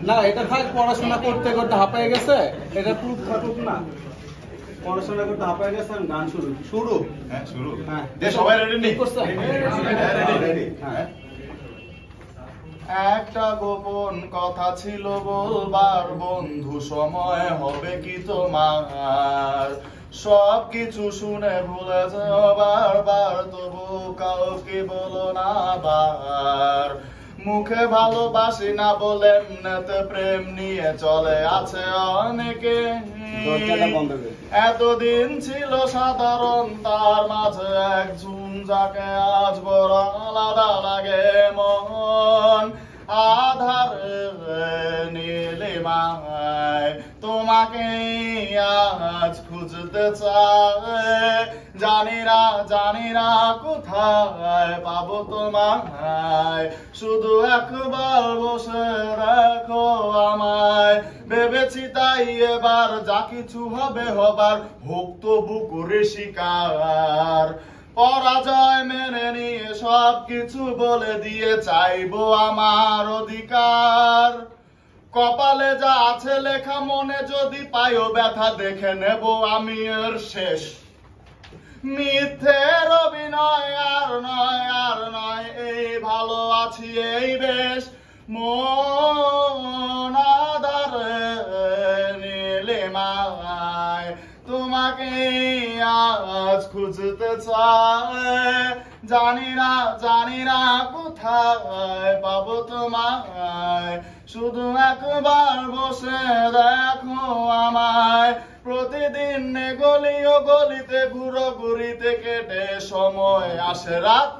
না এটা থাক, পড়াশোনা করতে করতে হাঁপায় গেছে, এটা প্রুফ থাকুক না। পড়াশোনা করতে হাঁপায় গেছে, গান শুরু শুরু হ্যাঁ শুরু। হ্যাঁ দে সবাই রেডি নি? রেডি। হ্যাঁ একটা গোপন কথা ছিল বলবার বন্ধু, সময় হবে কি তোমার? সবকিছু শুনে ভুলে যাও বারবার, তবু কাউকে বলো না আবার। মুখে ভালোবাসি না বলে এমনিতে প্রেম নিয়ে চলে আছে অনেকে। এতদিন ছিল সাধারণ, তার মাঝে একজন যাকে আজ বড় আলাদা লাগে মন। আধারে নীলিমায় তোমাকে আজ খুঁজতে চায়, জানি না কোথায় পাবো তোমায়। শুধু একবার বসে দেখো আমায়, ভেবেছি তাই এবার যা কিছু হবে হবার, হোক তবু করে শিকার। পরাজয় মেনে নিয়ে সব কিছু বলে দিয়ে চাইবো আমার অধিকার। কপালে যা আছে লেখা, মনে যদি পাইও ব্যথা, দেখে নেব আমি এর শেষ। মিথ্যের অভিনয় আর নয়, এই ভালো আছি এই বেশ। মন আধারে নীলিমায় তোমাকে আজ খুঁজতে চায়, জানি না কোথায় পাবো তোমায়। শুধু একবার বসে দেখো আমায়, প্রতিদিন গলি ও গলিতে ঘুরিতে কেটে সময় আসে রাত।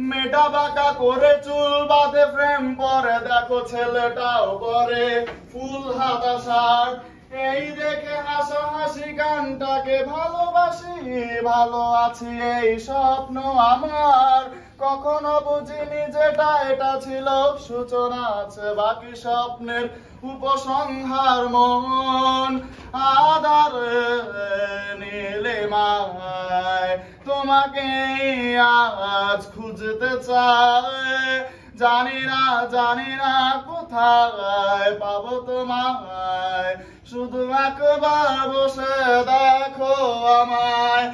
মেটা বাঁকা করে চুল বাঁধে ফ্রেম পরে, দেখো ছেলেটাও করে ফুল হাতা শার্ট। এই দেখে হাসাহাসি গানটাকে ভালোবাসি, ভালো আছি এই স্বপ্ন আমার। কখনো বুঝিনি যেটা এটা ছিল সূচনা, আছে বাকি স্বপ্নের উপসংহার। মন আধারে নীলিমায় তোমাকে আজ খুঁজতে চায়, জানি না কোথায় পাবো তোমায়। শুধু একবার বসে দেখো আমায়।